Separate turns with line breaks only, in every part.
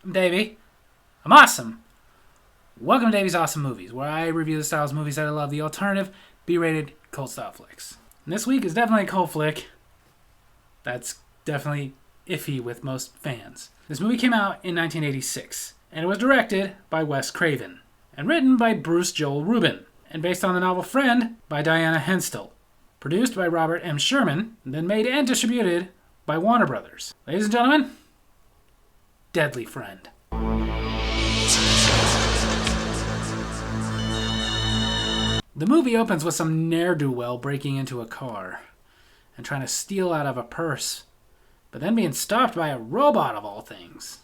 I'm Davy. I'm awesome. Welcome to Davy's Awesome Movies, where I review the styles of movies that I love, the alternative, B-rated, cult-style flicks. And this week is definitely a cult flick. That's definitely iffy with most fans. This movie came out in 1986, and it was directed by Wes Craven, and written by Bruce Joel Rubin, and based on the novel Friend by Diana Henstel. Produced by Robert M. Sherman, and then made and distributed by Warner Brothers. Ladies and gentlemen, Deadly Friend. The movie opens with some ne'er-do-well breaking into a car and trying to steal out of a purse, but then being stopped by a robot of all things.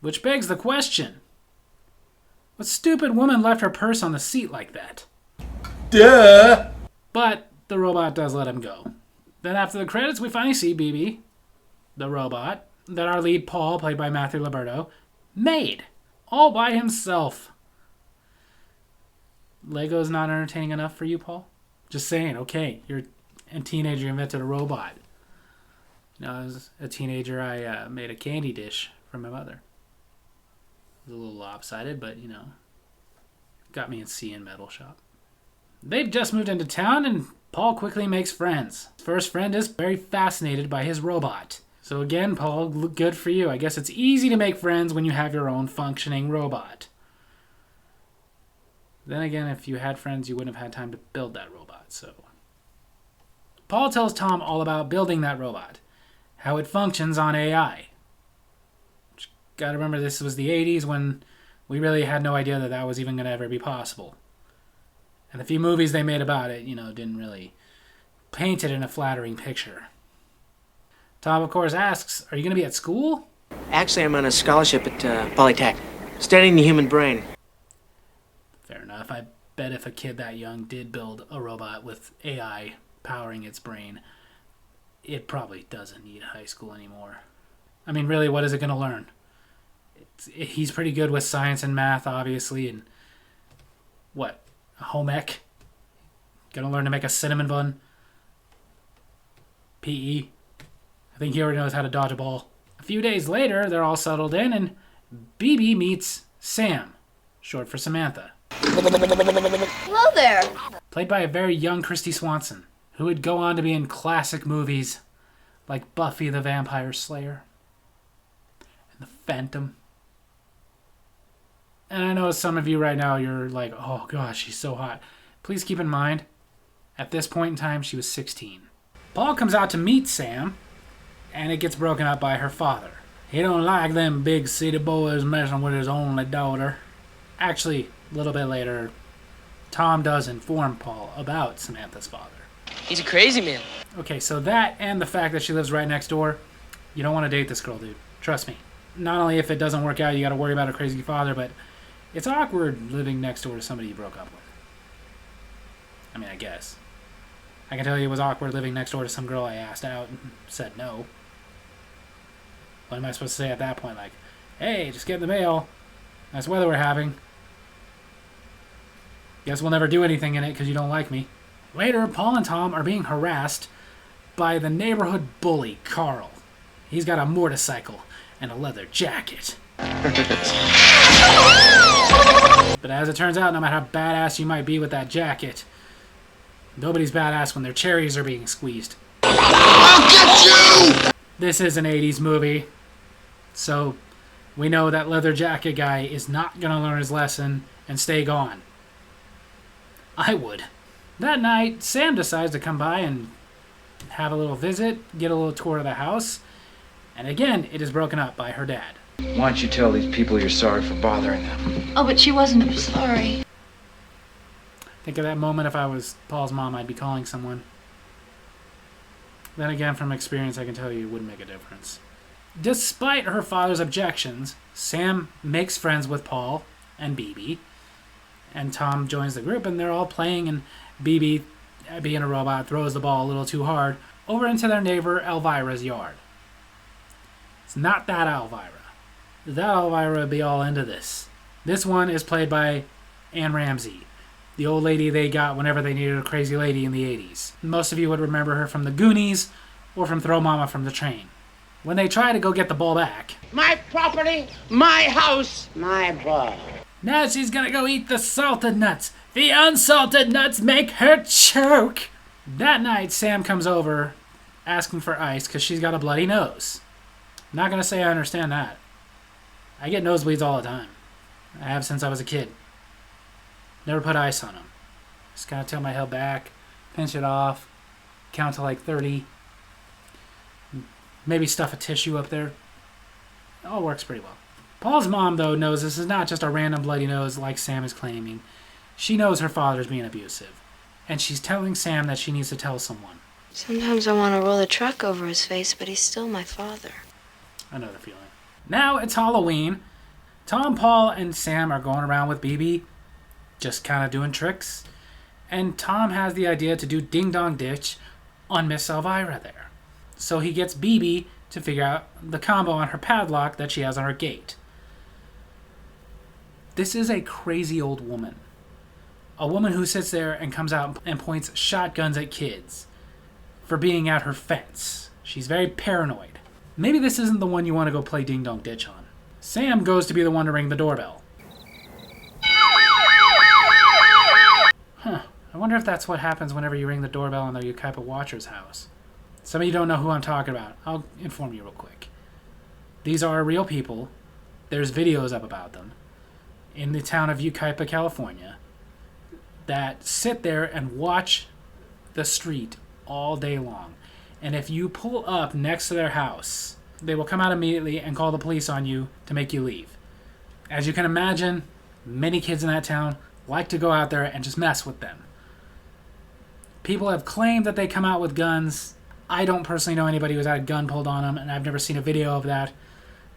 Which begs the question, what stupid woman left her purse on the seat like that? Duh! But the robot does let him go. Then after the credits, we finally see BB, the robot, that our lead Paul, played by Matthew Liberto, made. All by himself. Lego's not entertaining enough for you, Paul? Just saying, okay, you're a teenager, you invented a robot. You know, as a teenager, I made a candy dish for my mother. It was a little lopsided, but, you know, got me in C in metal shop. They've just moved into town, and Paul quickly makes friends. His first friend is very fascinated by his robot. So again, Paul, good for you. I guess it's easy to make friends when you have your own functioning robot. Then again, if you had friends, you wouldn't have had time to build that robot, so. Paul tells Tom all about building that robot, how it functions on AI. Gotta remember, this was the 80s when we really had no idea that that was even going to ever be possible. And the few movies they made about it, you know, didn't really paint it in a flattering picture. Tom, of course, asks, are you going to be at school?
Actually, I'm on a scholarship at Polytech, studying the human brain.
Fair enough. I bet if a kid that young did build a robot with AI powering its brain, it probably doesn't need high school anymore. I mean, really, what is it going to learn? He's pretty good with science and math, obviously, and what? A home ec? Gonna learn to make a cinnamon bun? PE? I think he already knows how to dodge a ball. A few days later, they're all settled in, and BB meets Sam, short for Samantha.
Hello there.
Played by a very young Christy Swanson, who would go on to be in classic movies like Buffy the Vampire Slayer and The Phantom. And I know some of you right now, you're like, oh gosh, she's so hot. Please keep in mind, at this point in time, she was 16. Paul comes out to meet Sam, and it gets broken up by her father. He don't like them big city boys messing with his only daughter. Actually, a little bit later, Tom does inform Paul about Samantha's father.
He's a crazy man.
Okay, so that and the fact that she lives right next door, you don't want to date this girl, dude. Trust me. Not only if it doesn't work out, you got to worry about a crazy father, but it's awkward living next door to somebody you broke up with. I mean, I guess. I can tell you it was awkward living next door to some girl I asked out and said no. What am I supposed to say at that point? Like, hey, just get in the mail. Nice weather we're having. Guess we'll never do anything in it because you don't like me. Later, Paul and Tom are being harassed by the neighborhood bully, Carl. He's got a motorcycle and a leather jacket. But as it turns out, no matter how badass you might be with that jacket, nobody's badass when their cherries are being squeezed.
I'll get you!
This is an 80s movie, so we know that leather jacket guy is not going to learn his lesson and stay gone. I would. That night, Sam decides to come by and have a little visit, get a little tour of the house, and again, it is broken up by her dad.
Why don't you tell these people you're sorry for bothering them?
Oh, but she wasn't sorry.
Think of that moment if I was Paul's mom, I'd be calling someone. Then again, from experience, I can tell you it wouldn't make a difference. Despite her father's objections, Sam makes friends with Paul and BB, and Tom joins the group, and they're all playing, and BB, being a robot, throws the ball a little too hard over into their neighbor Elvira's yard. It's not that Elvira. That Elvira would be all into this. This one is played by Anne Ramsey, the old lady they got whenever they needed a crazy lady in the 80s. Most of you would remember her from The Goonies or from Throw Mama from the Train. when they try to go get the ball back.
My property, my house, my ball.
Now she's gonna go eat the salted nuts. The unsalted nuts make her choke. That night, Sam comes over asking for ice because she's got a bloody nose. Not gonna say I understand that. I get nosebleeds all the time. I have since I was a kid. Never put ice on them. Just kind of tilt my head back, pinch it off, count to like 30. Maybe stuff a tissue up there. It all works pretty well. Paul's mom, though, knows this is not just a random bloody nose like Sam is claiming. She knows her father's being abusive. And she's telling Sam that she needs to tell someone.
Sometimes I want to roll a truck over his face, but he's still my father.
I know the feeling. Now it's Halloween. Tom, Paul, and Sam are going around with BB, just kind of doing tricks. And Tom has the idea to do Ding Dong Ditch on Miss Elvira there. So he gets BB to figure out the combo on her padlock that she has on her gate. This is a crazy old woman. A woman who sits there and comes out and points shotguns at kids for being at her fence. She's very paranoid. Maybe this isn't the one you want to go play Ding Dong Ditch on. Sam goes to be the one to ring the doorbell. Huh. I wonder if that's what happens whenever you ring the doorbell in the Ukaipa Watcher's house. Some of you don't know who I'm talking about. I'll inform you real quick. These are real people. There's videos up about them in the town of Ukaipa, California, that sit there and watch the street all day long. And if you pull up next to their house, they will come out immediately and call the police on you to make you leave. As you can imagine, many kids in that town like to go out there and just mess with them. People have claimed that they come out with guns. I don't personally know anybody who's had a gun pulled on them, and I've never seen a video of that.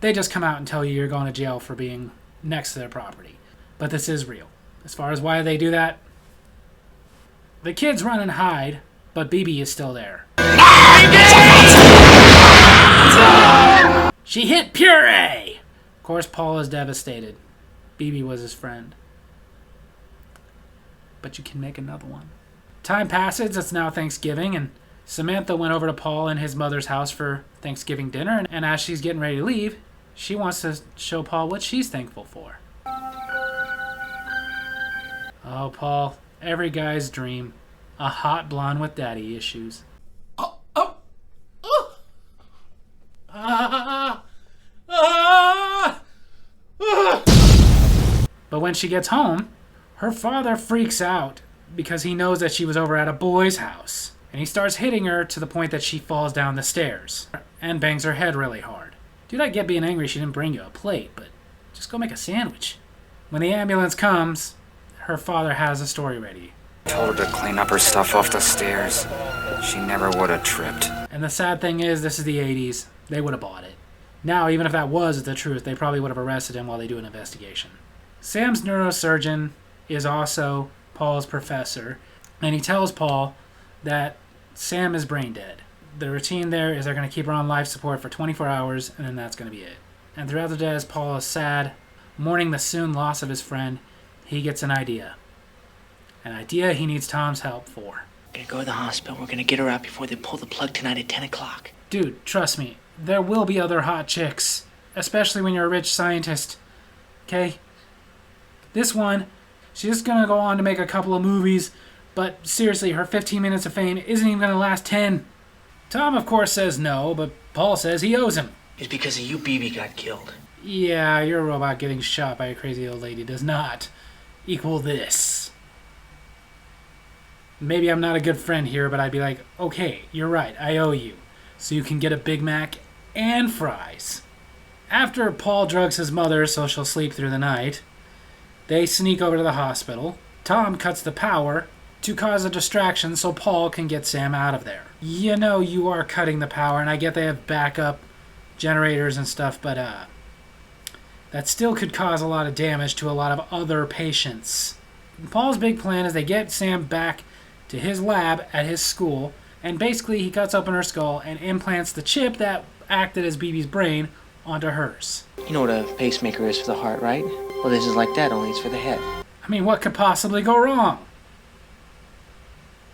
They just come out and tell you you're going to jail for being next to their property. But this is real. As far as why they do that, the kids run and hide, but BB is still there. She hit Puree! Of course, Paul is devastated. BB was his friend. But you can make another one. Time passes, it's now Thanksgiving, and Samantha went over to Paul and his mother's house for Thanksgiving dinner, and as she's getting ready to leave, she wants to show Paul what she's thankful for. Oh, Paul, every guy's dream. A hot blonde with daddy issues. But when she gets home, her father freaks out because he knows that she was over at a boy's house. And he starts hitting her to the point that she falls down the stairs and bangs her head really hard. Dude, I get being angry she didn't bring you a plate, but just go make a sandwich. When the ambulance comes, her father has a story ready.
Told her to clean up her stuff off the stairs. She never would have tripped.
And the sad thing is, this is the 80s. They would have bought it. Now, even if that was the truth, they probably would have arrested him while they do an investigation. Sam's neurosurgeon is also Paul's professor, and he tells Paul that Sam is brain dead. The routine there is they're going to keep her on life support for 24 hours, and then that's going to be it. And throughout the day, as Paul is sad, mourning the soon loss of his friend, he gets an idea. An idea he needs Tom's help for.
We're gonna go to the hospital. We're gonna get her out before they pull the plug tonight at 10 o'clock.
Dude, trust me, there will be other hot chicks, especially when you're a rich scientist. Okay? This one, she's just gonna go on to make a couple of movies, but seriously, her 15 minutes of fame isn't even gonna last 10. Tom, of course, says no, but Paul says he owes him.
It's because of you BB got killed.
Yeah, your robot getting shot by a crazy old lady does not equal this. Maybe I'm not a good friend here, but I'd be like, okay, you're right, I owe you. So you can get a Big Mac and fries. After Paul drugs his mother so she'll sleep through the night, they sneak over to the hospital. Tom cuts the power to cause a distraction so Paul can get Sam out of there. You know you are cutting the power, and I get they have backup generators and stuff, but that still could cause a lot of damage to a lot of other patients. Paul's big plan is they get Sam back to his lab at his school, and basically he cuts open her skull and implants the chip that acted as BB's brain onto hers.
You know what a pacemaker is for the heart, right? Well, this is like that, only it's for the head.
I mean, what could possibly go wrong?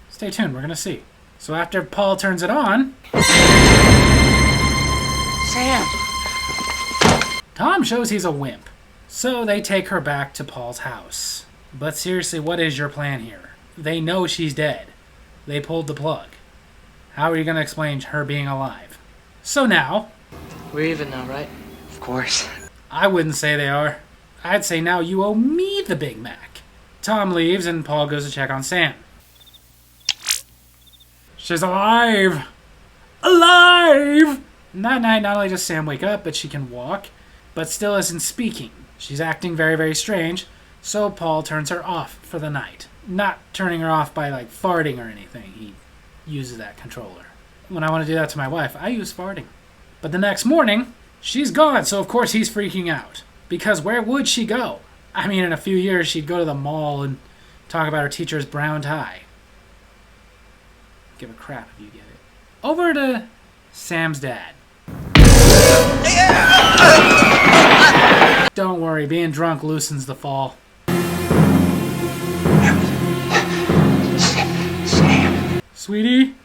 Stay tuned, we're gonna see. So after Paul turns it on,
Sam.
Tom shows he's a wimp, so they take her back to Paul's house. But seriously, what is your plan here? They know she's dead. They pulled the plug. How are you going to explain her being alive? So now...
We're even now, right? Of course.
I wouldn't say they are. I'd say now you owe me the Big Mac. Tom leaves and Paul goes to check on Sam. She's alive! Alive! And that night, not only does Sam wake up, but she can walk, but still isn't speaking. She's acting very, very strange, so Paul turns her off for the night. Not turning her off by, like, farting or anything. He uses that controller. When I want to do that to my wife, I use farting. But the next morning, she's gone, so of course he's freaking out. Because where would she go? I mean, in a few years, she'd go to the mall and talk about her teacher's brown tie. Give a crap if you get it. Over to Sam's dad. Don't worry, being drunk loosens the fall.
Sam.
Sweetie?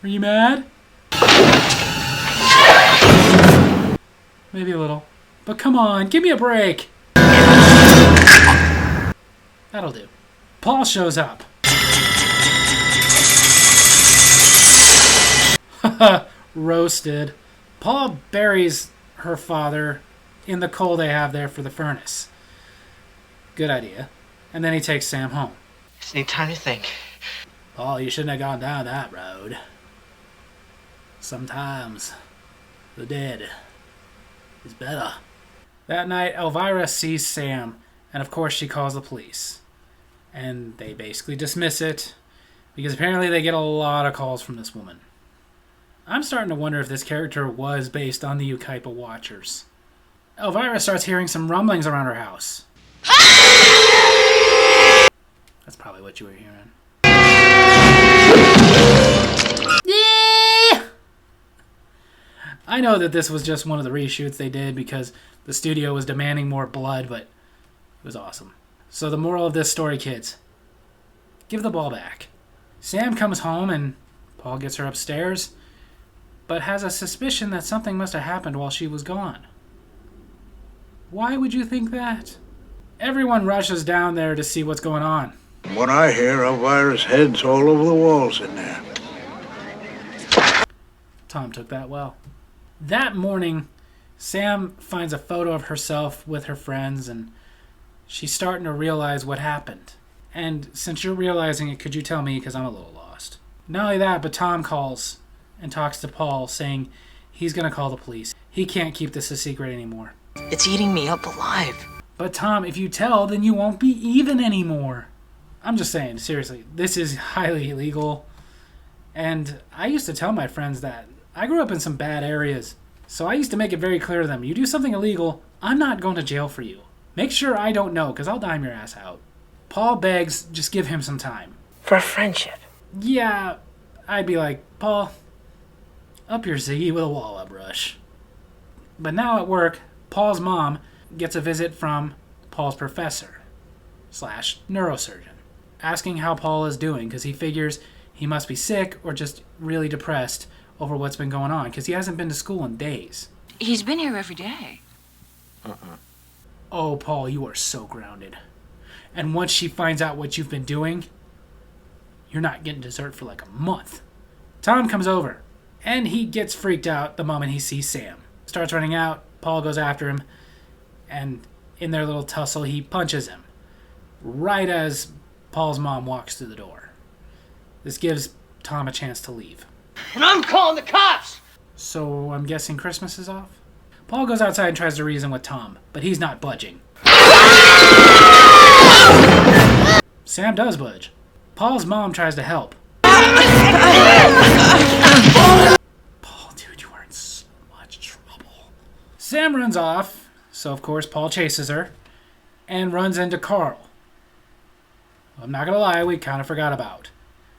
Are you mad? Maybe a little. But come on, give me a break. That'll do. Paul shows up. Roasted. Paul buries her father in the coal they have there for the furnace. Good idea. And then he takes Sam home.
Just need time to think.
Paul, you shouldn't have gone down that road. Sometimes the dead is better. That night, Elvira sees Sam, and of course she calls the police. And they basically dismiss it, because apparently they get a lot of calls from this woman. I'm starting to wonder if this character was based on the Ukaipa Watchers. Elvira starts hearing some rumblings around her house. That's probably what you were hearing. I know that this was just one of the reshoots they did because the studio was demanding more blood, but it was awesome. So the moral of this story, kids, give the ball back. Sam comes home and Paul gets her upstairs, but has a suspicion that something must have happened while she was gone. Why would you think that? Everyone rushes down there to see what's going on.
From what I hear, Elvira's head's all over the walls in there.
Tom took that well. That morning, Sam finds a photo of herself with her friends, and she's starting to realize what happened. And since you're realizing it, could you tell me, because I'm a little lost. Not only that, but Tom calls and talks to Paul, saying he's going to call the police. He can't keep this a secret anymore.
It's eating me up alive.
But Tom, if you tell, then you won't be even anymore. I'm just saying, seriously, this is highly illegal. And I used to tell my friends that. I grew up in some bad areas, so I used to make it very clear to them, you do something illegal, I'm not going to jail for you. Make sure I don't know, because I'll dime your ass out. Paul begs, just give him some time.
For a friendship.
Yeah, I'd be like, Paul, up your Ziggy with a walla brush. But now at work, Paul's mom gets a visit from Paul's professor / neurosurgeon, asking how Paul is doing, because he figures he must be sick or just really depressed over what's been going on, because he hasn't been to school in days.
He's been here every day.
Oh, Paul, you are so grounded. And once she finds out what you've been doing, you're not getting dessert for like a month. Tom comes over, and he gets freaked out the moment he sees Sam. Starts running out, Paul goes after him, and in their little tussle, he punches him, right as Paul's mom walks through the door. This gives Tom a chance to leave.
And I'm calling the cops!
So I'm guessing Christmas is off? Paul goes outside and tries to reason with Tom, but he's not budging. Sam does budge. Paul's mom tries to help. Paul, dude, you are in so much trouble. Sam runs off, so of course Paul chases her, and runs into Carl. I'm not gonna lie, we kind of forgot about.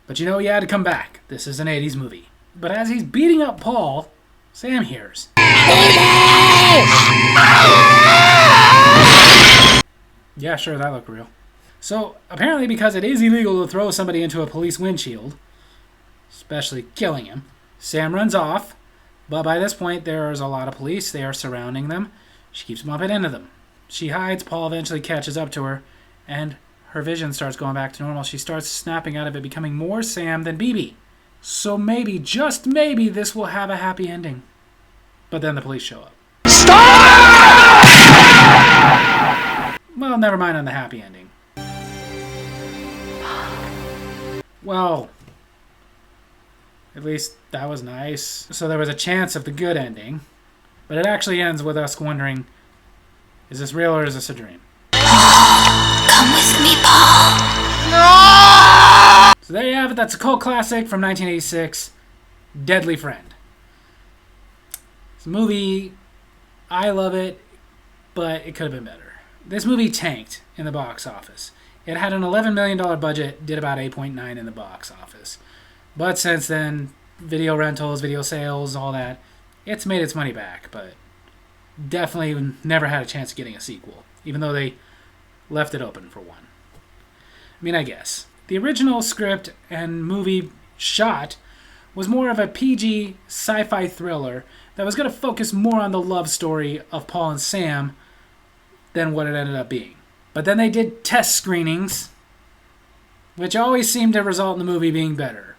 But you know he had to come back. This is an 80s movie. But as he's beating up Paul, Sam hears. Yeah, sure, that looked real. So, apparently because it is illegal to throw somebody into a police windshield, especially killing him, Sam runs off, But by this point, there's a lot of police. They are surrounding them. She keeps bumping into them. She hides. Paul eventually catches up to her, and her vision starts going back to normal. She starts snapping out of it, becoming more Sam than BB. So maybe, just maybe, this will have a happy ending. But then the police show up. Stop! Well, never mind on the happy ending. Well, at least that was nice. So there was a chance of the good ending. But it actually ends with us wondering, is this real or is this a dream?
Come with me, Paul.
So there you have it. That's a cult classic from 1986, Deadly Friend. It's a movie, I love it, but it could have been better. This movie tanked in the box office. It had an $11 million budget, did about 8.9 in the box office. But since then, video rentals, video sales, all that, it's made its money back, but definitely never had a chance of getting a sequel, even though they left it open for one. I mean, I guess. The original script and movie shot was more of a PG sci-fi thriller that was going to focus more on the love story of Paul and Sam than what it ended up being. But then they did test screenings, which always seemed to result in the movie being better.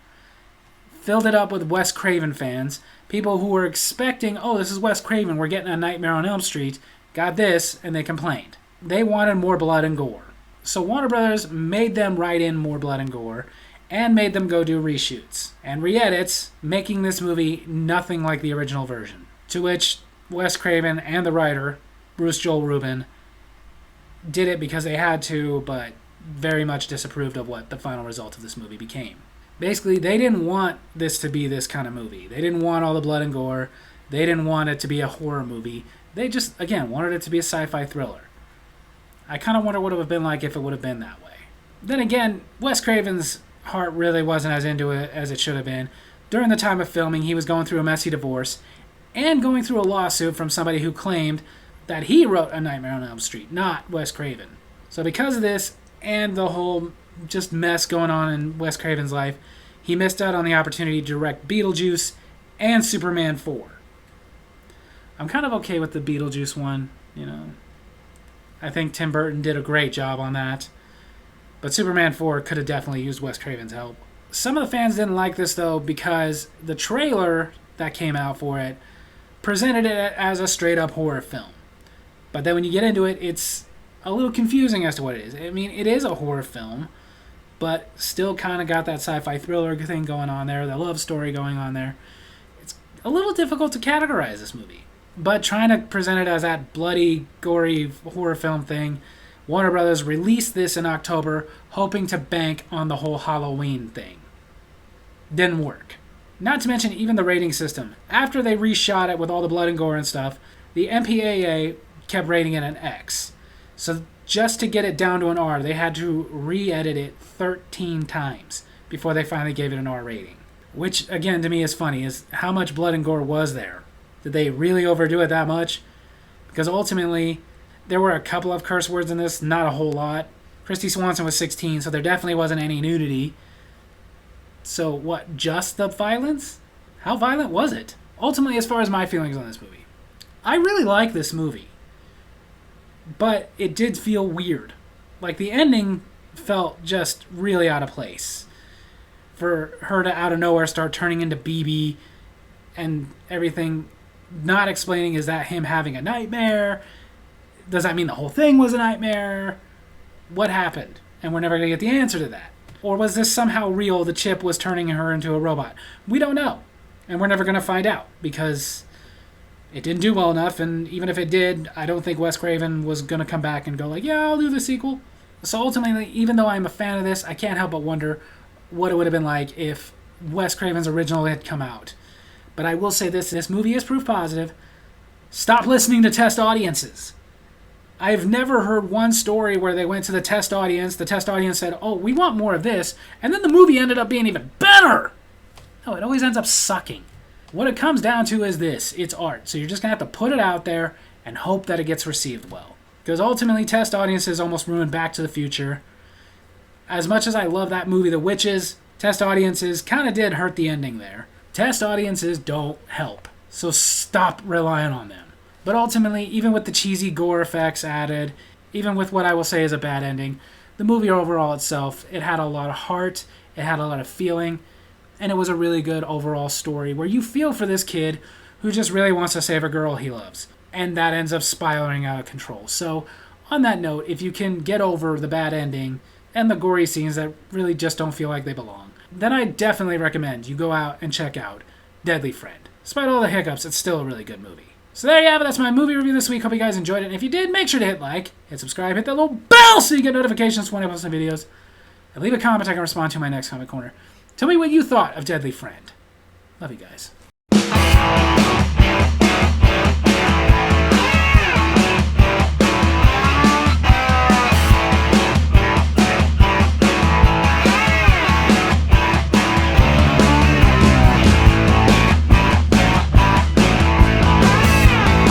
Filled it up with Wes Craven fans, people who were expecting, oh, this is Wes Craven, we're getting a Nightmare on Elm Street, got this, and they complained. They wanted more blood and gore. So Warner Brothers made them write in more blood and gore, and made them go do reshoots and re-edits, making this movie nothing like the original version. To which Wes Craven and the writer, Bruce Joel Rubin, did it because they had to, but very much disapproved of what the final result of this movie became. Basically, they didn't want this to be this kind of movie. They didn't want all the blood and gore. They didn't want it to be a horror movie. They just, again, wanted it to be a sci-fi thriller. I kind of wonder what it would have been like if it would have been that way. Then again, Wes Craven's heart really wasn't as into it as it should have been. During the time of filming, he was going through a messy divorce and going through a lawsuit from somebody who claimed that he wrote A Nightmare on Elm Street, not Wes Craven. So because of this and the whole just mess going on in Wes Craven's life, he missed out on the opportunity to direct Beetlejuice and Superman 4. I'm kind of okay with the Beetlejuice one, you know. I think Tim Burton did a great job on that. But Superman 4 could have definitely used Wes Craven's help. Some of the fans didn't like this, though, because the trailer that came out for it presented it as a straight-up horror film. But then when you get into it, it's a little confusing as to what it is. I mean, it is a horror film, but still kind of got that sci-fi thriller thing going on there, the love story going on there. It's a little difficult to categorize this movie. But trying to present it as that bloody, gory horror film thing, Warner Brothers released this in October, hoping to bank on the whole Halloween thing. Didn't work. Not to mention even the rating system. After they reshot it with all the blood and gore and stuff, the MPAA kept rating it an X. So just to get it down to an R, they had to re-edit it 13 times before they finally gave it an R rating. Which, again, to me is funny, is how much blood and gore was there? Did they really overdo it that much? Because ultimately, there were a couple of curse words in this, not a whole lot. Christy Swanson was 16, so there definitely wasn't any nudity. So what, just the violence? How violent was it? Ultimately, as far as my feelings on this movie, I really like this movie. But it did feel weird. Like, the ending felt just really out of place. For her to out of nowhere start turning into BB and everything, not explaining, is that him having a nightmare? Does that mean the whole thing was a nightmare? What happened? And we're never going to get the answer to that. Or was this somehow real? The chip was turning her into a robot. We don't know. And we're never going to find out because it didn't do well enough. And even if it did, I don't think Wes Craven was going to come back and go like, yeah, I'll do the sequel. So ultimately, even though I'm a fan of this, I can't help but wonder what it would have been like if Wes Craven's original had come out. But I will say this movie is proof positive. Stop listening to test audiences. I've never heard one story where they went to the test audience said, oh, we want more of this, and then the movie ended up being even better. No, it always ends up sucking. What it comes down to is this. It's art. So you're just going to have to put it out there and hope that it gets received well. Because ultimately, test audiences almost ruined Back to the Future. As much as I love that movie, The Witches, test audiences kind of did hurt the ending there. Test audiences don't help. So stop relying on them. But ultimately, even with the cheesy gore effects added, even with what I will say is a bad ending, the movie overall itself, it had a lot of heart, it had a lot of feeling, and it was a really good overall story where you feel for this kid who just really wants to save a girl he loves. And that ends up spiraling out of control. So, on that note, if you can get over the bad ending and the gory scenes that really just don't feel like they belong, then I definitely recommend you go out and check out Deadly Friend. Despite all the hiccups, it's still a really good movie. So there you have it. That's my movie review this week. Hope you guys enjoyed it. And if you did, make sure to hit like, hit subscribe, hit that little bell so you get notifications when I post my videos. And leave a comment I can respond to in my next comment corner. Tell me what you thought of Deadly Friend. Love you guys.